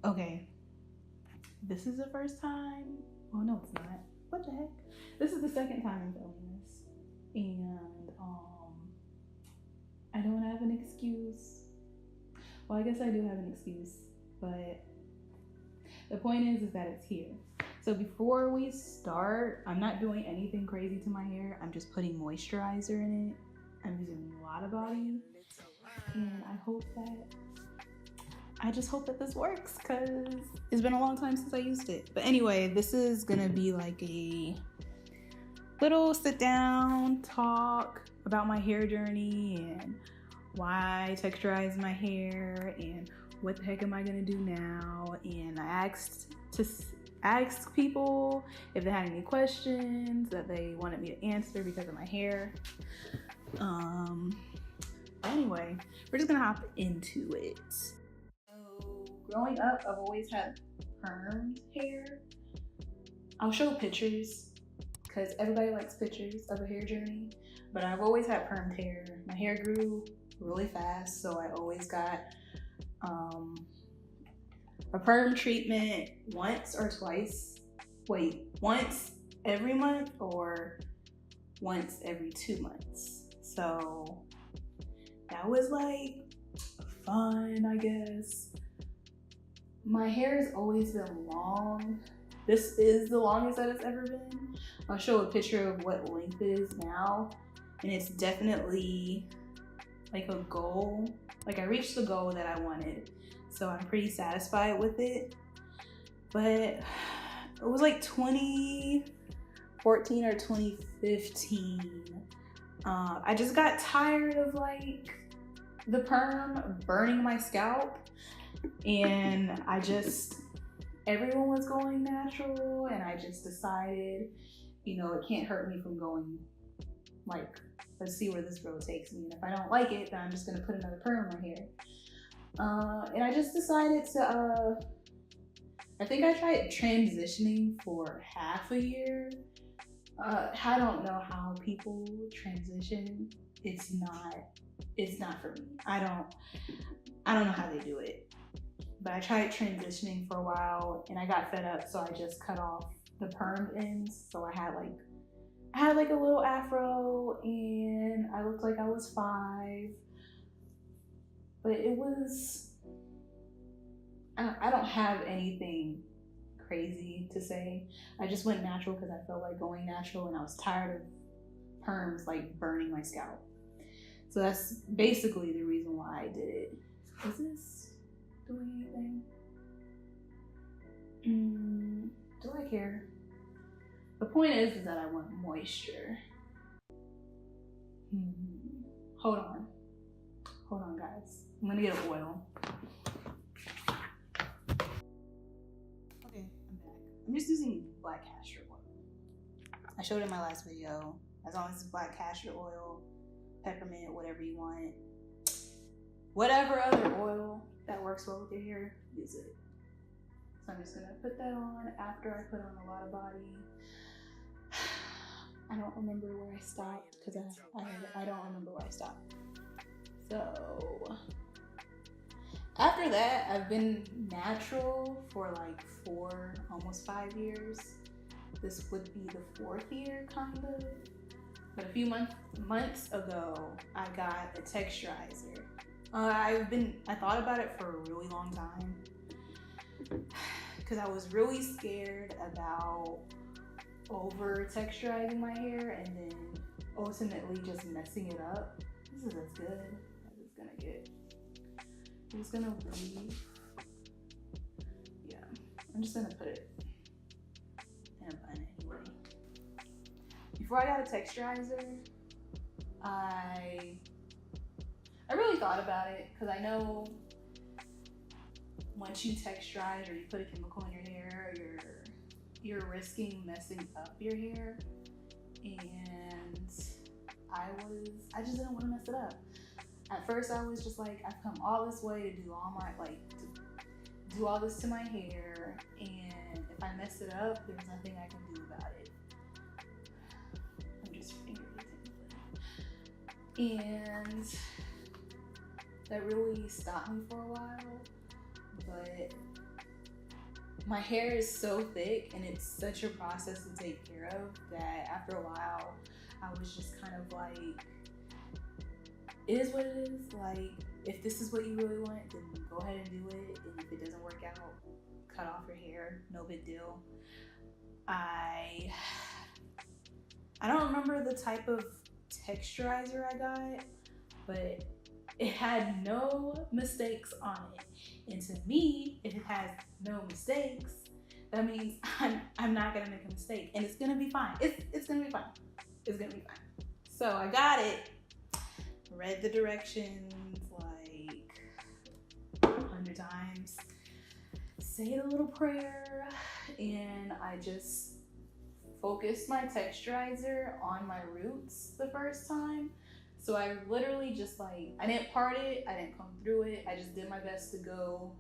Okay, this is the first time. Oh no, it's not. What the heck? This is the second time I'm filming this, and I don't have an excuse. Well, I guess I do have an excuse, but the point is that it's here. So before we start, I'm not doing anything crazy to my hair. I'm just putting moisturizer in it. I'm using a lot of body, and I just hope that this works because it's been a long time since I used it. But anyway, this is gonna be like a little sit down talk about my hair journey and why I texturize my hair and what the heck am I gonna do now. And I asked people if they had any questions that they wanted me to answer because of my hair. Anyway, we're just gonna hop into it. So growing up, I've always had permed hair. I'll show pictures because everybody likes pictures of a hair journey, but I've always had permed hair. My hair grew really fast, so I always got a perm treatment once or twice. Once every month or once every 2 months. So that was like fun, I guess. My hair has always been long. This is the longest that it's ever been. I'll show a picture of what length it is now, and it's definitely like a goal. Like I reached the goal that I wanted, so I'm pretty satisfied with it. But it was like 2014 or 2015. I just got tired of like the perm burning my scalp, and everyone was going natural, and I just decided, it can't hurt me from going like, let's see where this road takes me. And if I don't like it, then I'm just gonna put another perm in my hair. And I just decided to, I think I tried transitioning for half a year. I don't know how people transition. It's not for me. I don't know how they do it. But I tried transitioning for a while and I got fed up, so I just cut off the perm ends. So I had like a little afro and I looked like I was 5. But it was, I don't have anything crazy to say. I just went natural because I felt like going natural and I was tired of perms like burning my scalp. So that's basically the reason why I did it. Is this doing anything? Do I care? The point is that I want moisture. Hold on guys. I'm gonna get an oil. Okay, I'm back. I'm just using black castor oil. I showed in my last video. As long as it's black castor oil, peppermint, whatever you want. Whatever other oil that works well with your hair, use it. So I'm just gonna put that on after I put on a lot of body. I don't remember where I stopped because I don't remember where I stopped. So after that, I've been natural for like 4, almost 5 years. This would be the 4th year, kind of. But a few months ago, I got a texturizer. I thought about it for a really long time because I was really scared about over texturizing my hair and then ultimately just messing it up. This is as good as it's gonna get. I'm just gonna leave. Yeah, I'm just gonna put it in a bun anyway. Before I got a texturizer, I really thought about it because I know once you texturize or you put a chemical in your hair, you're risking messing up your hair, and I just didn't want to mess it up. At first I was just like, I've come all this way to do all this to my hair, and if I mess it up, there's nothing I can do about it. I'm just fingertipping. And that really stopped me for a while, but my hair is so thick and it's such a process to take care of that after a while, I was just kind of like, it is what it is. Like, if this is what you really want, then go ahead and do it. And if it doesn't work out, cut off your hair, no big deal. I don't remember the type of texturizer I got, but it had no mistakes on it. And to me, if it has no mistakes, that means I'm not gonna make a mistake, and it's gonna be fine. It's gonna be fine. It's gonna be fine. So I got it, read the directions like 100 times, said a little prayer, and I just focused my texturizer on my roots the first time. So I literally just like, I didn't part it, I didn't comb through it, I just did my best to go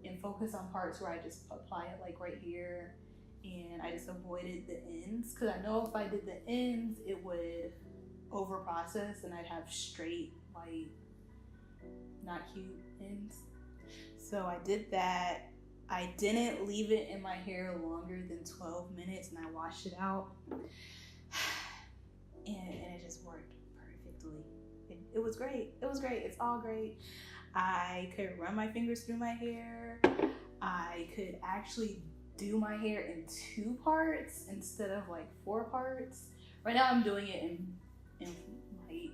and focus on parts where I just apply it like right here, and I just avoided the ends, because I know if I did the ends it would over process and I'd have straight, like, not cute ends. So I did that. I didn't leave it in my hair longer than 12 minutes and I washed it out, and it just worked perfectly. It was great. It was great. It's all great. I could run my fingers through my hair. I could actually do my hair in 2 parts instead of like 4 parts. Right now I'm doing it in like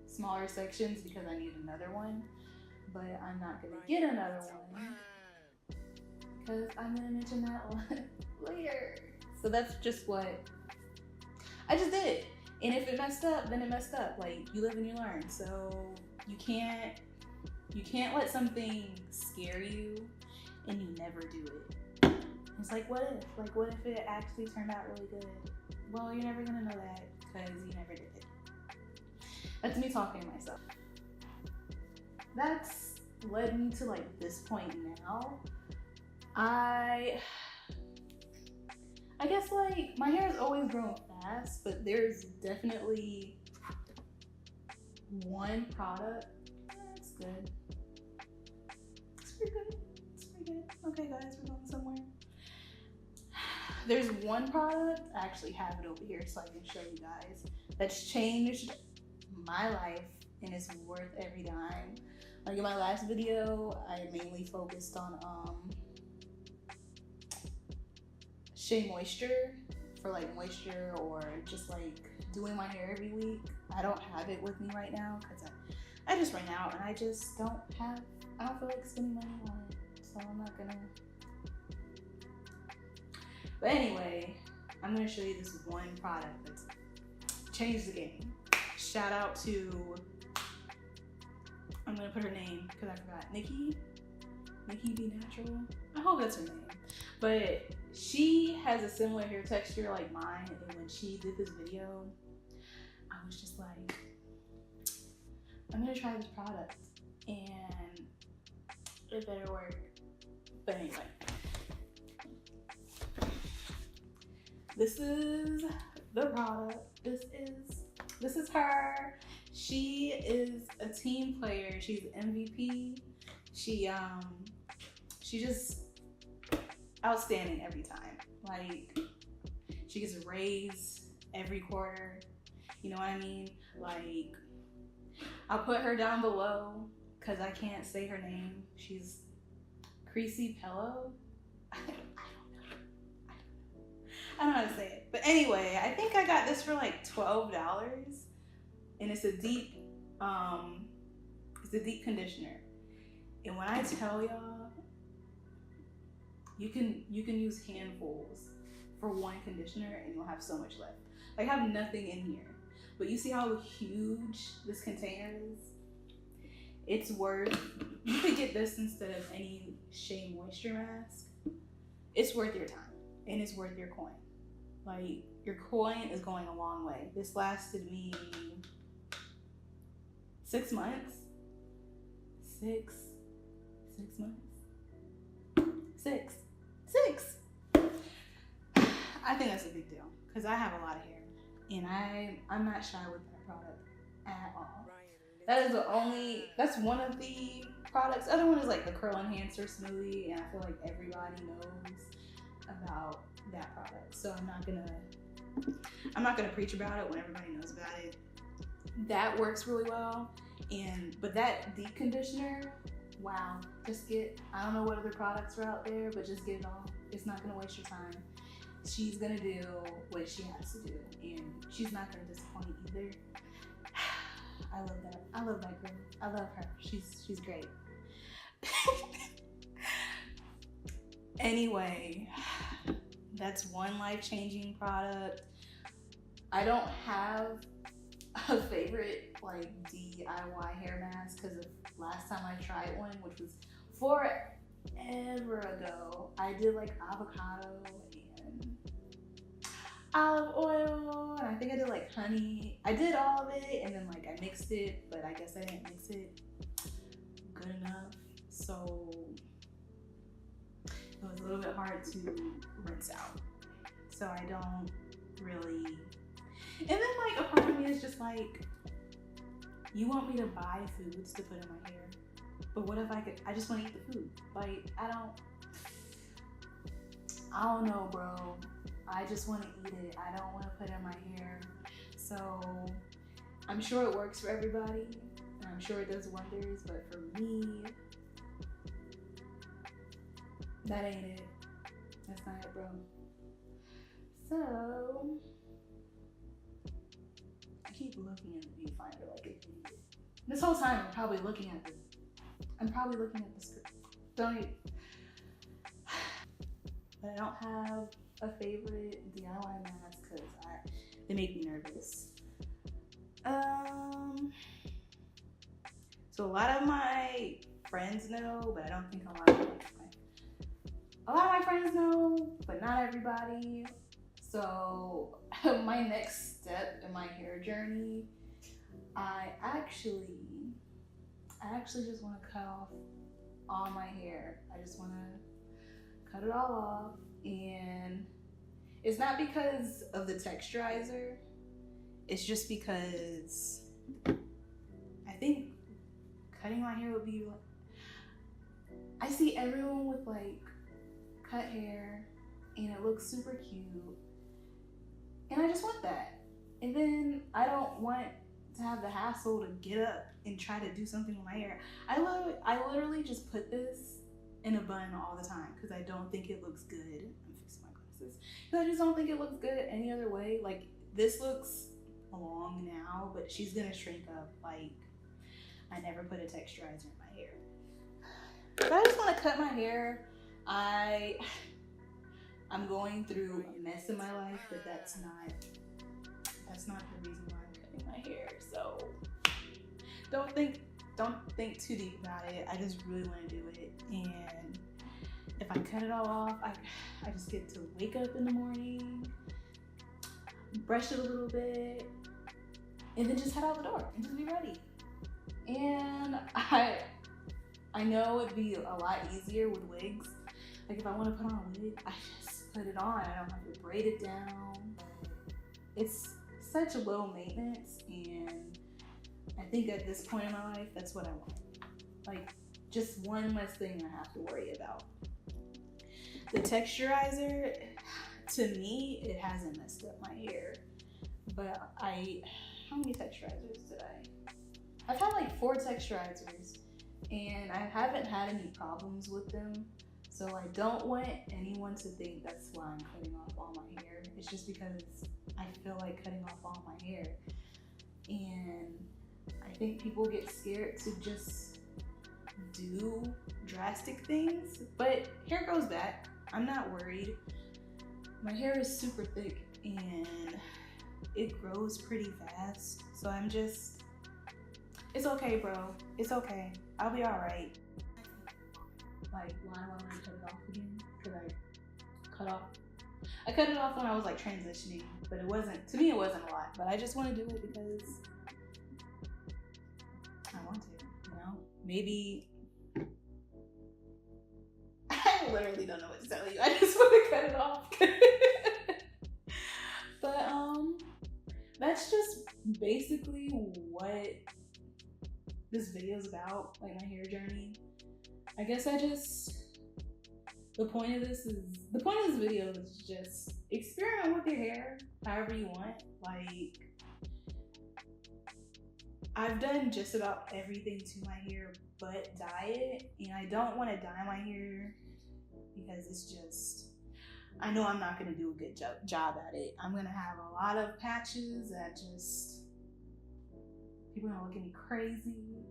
smaller sections because I need another one, but I'm not gonna get another one because I'm gonna mention that one later. So that's just what I just did. And if it messed up, then it messed up. Like, you live and you learn. So you can't let something scare you and you never do it. It's like, what if? Like, what if it actually turned out really good? Well, you're never gonna know that because you never did it. That's me talking to myself. That's led me to like this point now. I guess like my hair has always grown fast, but there's definitely one product. That's good. It's pretty good. It's pretty good. Okay, guys, we're going somewhere. There's one product, I actually have it over here so I can show you guys, that's changed my life and it's worth every dime. Like in my last video, I mainly focused on Shea Moisture for like moisture or just like doing my hair every week. I don't have it with me right now because I just ran out and I just don't feel like spending money on it, so I'm not gonna. But anyway, I'm gonna show you this one product that's changed the game. Shout out to, I'm gonna put her name because I forgot, Nikki Be Natural. I hope that's her name. But she has a similar hair texture like mine, and when she did this video, I was just like, I'm gonna try this product and it better work. But anyway, this is the product. This is her. She is a team player. She's MVP. She just outstanding every time. Like, she gets a raise every quarter. You know what I mean? Like, I'll put her down below because I can't say her name. She's crecepelo. I don't know how to say it. But anyway, I think I got this for like $12, and it's a deep conditioner. And when I tell y'all, you can use handfuls for one conditioner and you'll have so much left. Like, I have nothing in here, but you see how huge this container is? It's worth, you could get this instead of any Shea Moisture mask. It's worth your time and it's worth your coin. Like, your coin is going a long way. This lasted me 6 months. 6 months. 6. I think that's a big deal because I have a lot of hair and I'm not shy with that product at all. That's one of the products. Other one is like the curl enhancer smoothie, and I feel like everybody knows about that product. So I'm not gonna preach about it when everybody knows about it. That works really well. But that deep conditioner, wow, just I don't know what other products are out there, but just get it all. It's not gonna waste your time. She's gonna do what she has to do, and she's not gonna disappoint either. I love that. I love that girl. I love her. She's great. Anyway, that's one life-changing product. I don't have a favorite like DIY hair mask because of last time I tried one, which was forever ago. I did like avocado and olive oil, and I think I did like honey. I did all of it, and then like I mixed it, but I guess I didn't mix it good enough, so it was a little bit hard to rinse out. So I don't really. And then like a part of me is just like, you want me to buy foods to put in my hair, but what if I just want to eat the food? Like I don't know, bro. I just want to eat it. I don't want to put it in my hair. So I'm sure it works for everybody, and I'm sure it does wonders, but for me, that ain't it. That's not it, bro. So I keep looking at the viewfinder like an idiot. This whole time I'm probably looking at the script. Don't even. But I don't have a favorite DIY mask because they make me nervous. So a lot of my friends know, but I don't think a lot of my friends know, but not everybody. So my next step in my hair journey, I actually just want to cut off all my hair. I just want to cut it all off, and it's not because of the texturizer. It's just because I think cutting my hair would be like, I see everyone with like cut hair and it looks super cute, and I just want that. And then I don't want to have the hassle to get up and try to do something with my hair. I literally just put this in a bun all the time because I don't think it looks good. I'm fixing my glasses. Because I just don't think it looks good any other way. Like this looks long now, but she's gonna shrink up. Like I never put a texturizer in my hair. But I just want to cut my hair. I'm going through a mess in my life, but that's not the reason why I'm cutting my hair. So don't think too deep about it. I just really want to do it, and if I cut it all off, I just get to wake up in the morning, brush it a little bit, and then just head out the door and just be ready. And I know it'd be a lot easier with wigs. Like if I want to put on a wig, I just put it on. I don't have to braid it down. It's such a low maintenance, and I think at this point in my life, that's what I want. Like just one less thing I have to worry about. The texturizer, to me, it hasn't messed up my hair. But how many texturizers did I? I've had like 4 texturizers, and I haven't had any problems with them. So I don't want anyone to think that's why I'm cutting off all my hair. It's just because I feel like cutting off all my hair. And I think people get scared to just do drastic things, but hair grows back. I'm not worried. My hair is super thick and it grows pretty fast. So it's okay, bro. It's okay. I'll be all right. Like, why do I want to cut it off again? Because I cut it off when I was like transitioning, but to me it wasn't a lot, but I just want to do it because I want to, maybe, I literally don't know what to tell you. I just want to cut it off. But that's just basically what this video is about, like my hair journey. I guess the point of this video is just experiment with your hair however you want. Like, I've done just about everything to my hair but dye it, and I don't want to dye my hair because it's just, I know I'm not going to do a good job at it. I'm going to have a lot of patches that just, people are going to look at me crazy.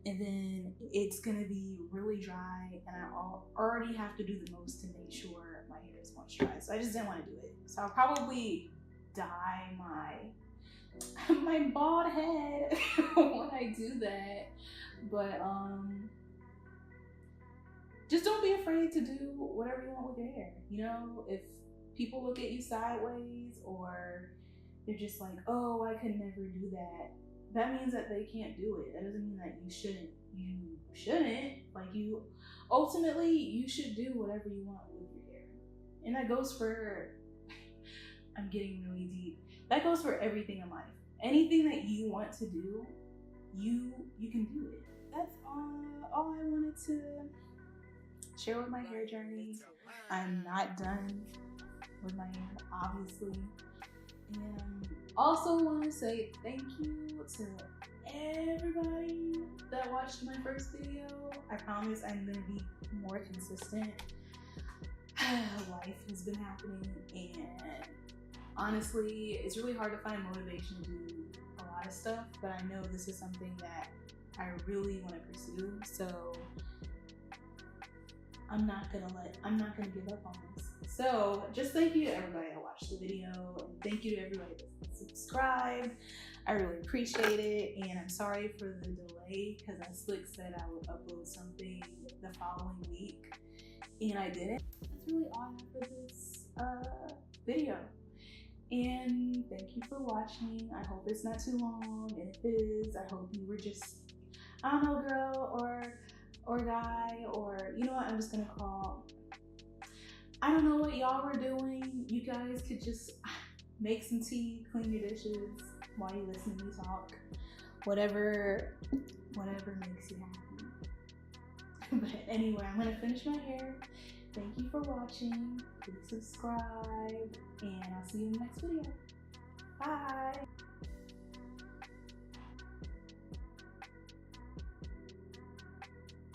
And then it's going to be really dry, and I already have to do the most to make sure my hair is moisturized. So I just didn't want to do it. So I'll probably dye my bald head when I do that. But just don't be afraid to do whatever you want with your hair. You know, if people look at you sideways, or they're just like, oh, I could never do that, that means that they can't do it. That doesn't mean that you shouldn't. You shouldn't. Like, ultimately, you should do whatever you want with your hair. And that goes for, I'm getting really deep. That goes for everything in life. Anything that you want to do, you can do it. That's all I wanted to share with my hair journey. I'm not done with my hair, obviously. And also want to say thank you to everybody that watched my first video. I promise I'm going to be more consistent. Life has been happening, and honestly, it's really hard to find motivation to do a lot of stuff, but I know this is something that I really want to pursue, so I'm not gonna give up on this. So just thank you to everybody that watched the video, and thank you to everybody that subscribed. I really appreciate it, and I'm sorry for the delay because I slick said I would upload something the following week, and I didn't. That's really all I have for this video. And thank you for watching. I hope it's not too long. If it is, I hope you were just, I don't know, girl or guy, or you know what, I'm just gonna call, I don't know what y'all were doing. You guys could just make some tea, clean your dishes while you listen to me talk. Whatever makes you happy. But anyway, I'm gonna finish my hair. Thank you for watching. Please subscribe, and I'll see you in the next video. Bye.